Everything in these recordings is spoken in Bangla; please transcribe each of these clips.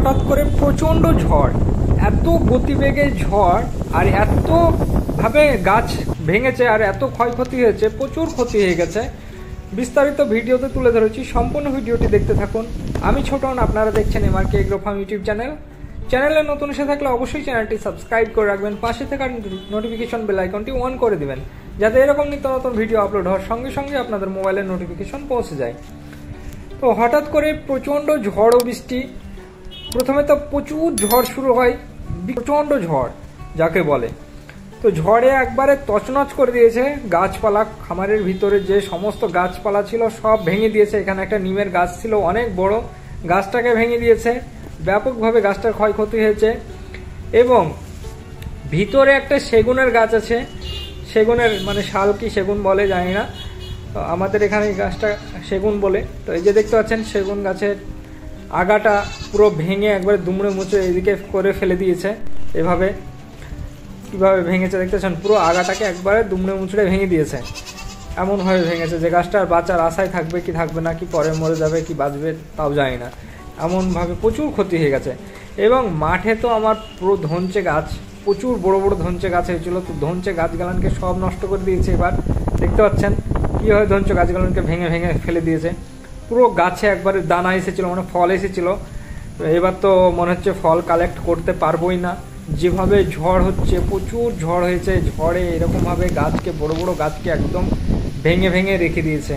হঠাৎ করে প্রচণ্ড ঝড়, এত গতিবেগে ঝড় আর এত ভাবে গাছ ভেঙেছে আর এত ক্ষয়ক্ষতি হয়েছে, প্রচুর ক্ষতি হয়ে গেছে। বিস্তারিত ভিডিওতে তুলে ধরেছি, সম্পূর্ণ ভিডিওটি দেখতে থাকুন। আমি ছোটন, আপনারা দেখছেন এমআরকে এগ্রো ফার্ম ইউটিউব চ্যানেলে নতুন এসে থাকলে অবশ্যই চ্যানেলটি সাবস্ক্রাইব করে রাখবেন, পাশে থাকা নোটিফিকেশন বেল আইকনটি অন করে দিবেন, যাতে এরকম নিত্য নতুন ভিডিও আপলোড হওয়ার সঙ্গে সঙ্গে আপনাদের মোবাইলের নোটিফিকেশন পৌঁছে যায়। তো হঠাৎ করে প্রচণ্ড ঝড় ও বৃষ্টি, প্রথমে তো প্রচুর ঝড় শুরু হয়, প্রচণ্ড ঝড় যাকে বলে। তো ঝড়ে একবারে তছনছ করে দিয়েছে গাছপালা, খামারের ভিতরে যে সমস্ত গাছপালা ছিল সব ভেঙে দিয়েছে। এখানে একটা নিমের গাছ ছিল অনেক বড়, গাছটাকে ভেঙে দিয়েছে, ব্যাপকভাবে গাছটার ক্ষয়ক্ষতি হয়েছে। এবং ভিতরে একটা সেগুনের গাছ আছে, সেগুনের মানে শাল কি সেগুন বলে জানি না, তো আমাদের এখানে এই গাছটা সেগুন বলে। তো এই যে দেখতে পাচ্ছেন সেগুন গাছের আগাটা পুরো ভেঙে একবারে দুমড়ে মুচড়ে এদিকে করে ফেলে দিয়েছে। এভাবে কীভাবে ভেঙেছে দেখতে পাচ্ছেন, পুরো আগাটাকে একবারে দুমড়ে মুচড়ে ভেঙে দিয়েছে। এমনভাবে ভেঙেছে যে গাছটা আর বাঁচার আশায় থাকবে কি থাকবে না, কি পরে মরে যাবে কি বাঁচবে তাও জানি না, এমনভাবে প্রচুর ক্ষতি হয়ে গেছে। এবং মাঠে তো আমার পুরো ধনচে গাছ, প্রচুর বড় বড় ধনচে গাছ হয়েছিল, তো ধনচে গাছগুলানকে সব নষ্ট করে দিয়েছে। এবার দেখতে পাচ্ছেন কীভাবে ধনচে গাছগুলানকে ভেঙে ভেঙে ফেলে দিয়েছে। পুরো গাছে একবারে দানা এসেছিলো, মানে ফল এসেছিলো। তো এবার তো মনে হচ্ছে ফল কালেক্ট করতে পারবোই না, যেভাবে ঝড় হচ্ছে, প্রচুর ঝড় হয়েছে। ঝড়ে এরকমভাবে গাছকে, বড় বড় গাছকে একদম ভেঙে ভেঙে রেখে দিয়েছে।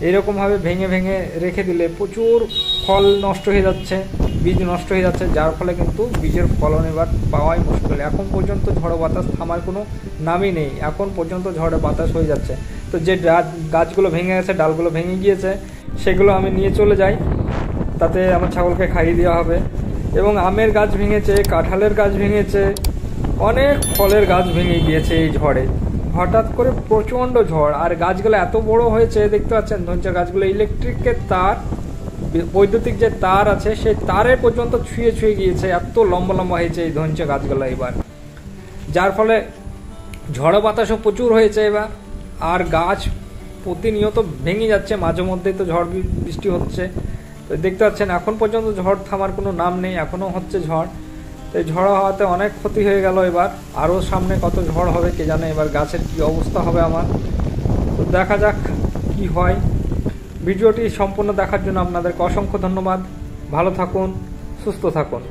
এরকমভাবে ভেঙে ভেঙে রেখে দিলে প্রচুর ফল নষ্ট হয়ে যাচ্ছে, বীজ নষ্ট হয়ে যাচ্ছে, যার ফলে কিন্তু বীজের ফলন এবার পাওয়াই মুশকিল। এখন পর্যন্ত ঝড়ো বাতাস থামার কোনো নামই নেই, এখন পর্যন্ত ঝড়ো বাতাস হয়ে যাচ্ছে। তো যে গাছগুলো ভেঙে গেছে, ডালগুলো ভেঙে গিয়েছে, সেগুলো আমি নিয়ে চলে যাই, তাতে আমার ছাগলকে খাইয়ে দেওয়া হবে। এবং আমের গাছ ভেঙেছে, কাঁঠালের গাছ ভেঙেছে, অনেক ফলের গাছ ভেঙে গিয়েছে এই ঝড়ে। হঠাৎ করে প্রচণ্ড ঝড়, আর গাছগুলো এত বড় হয়েছে দেখতে পাচ্ছেন। ধনচে গাছগুলো ইলেকট্রিকের তার, বৈদ্যুতিক যে তার আছে সেই তারে পর্যন্ত ছুঁয়ে ছুঁয়ে গিয়েছে, এত লম্বা লম্বা হয়েছে এই ধনচে গাছগুলো এবার, যার ফলে ঝড়ো বাতাসও প্রচুর হয়েছে এবার। আর গাছ প্রতিনিয়ত ভেঙে যাচ্ছে, মাঝে মধ্যেই তো ঝড় বৃষ্টি হচ্ছে। তো দেখতে পাচ্ছেন এখন পর্যন্ত ঝড় থামার কোনো নাম নেই, এখনও হচ্ছে ঝড়। তো এই ঝড় হওয়াতে অনেক ক্ষতি হয়ে গেল। এবার আরও সামনে কত ঝড় হবে কে জানে, এবার গাছের কি অবস্থা হবে আমার। তো দেখা যাক কি হয়। ভিডিওটি সম্পূর্ণ দেখার জন্য আপনাদেরকে অসংখ্য ধন্যবাদ। ভালো থাকুন, সুস্থ থাকুন।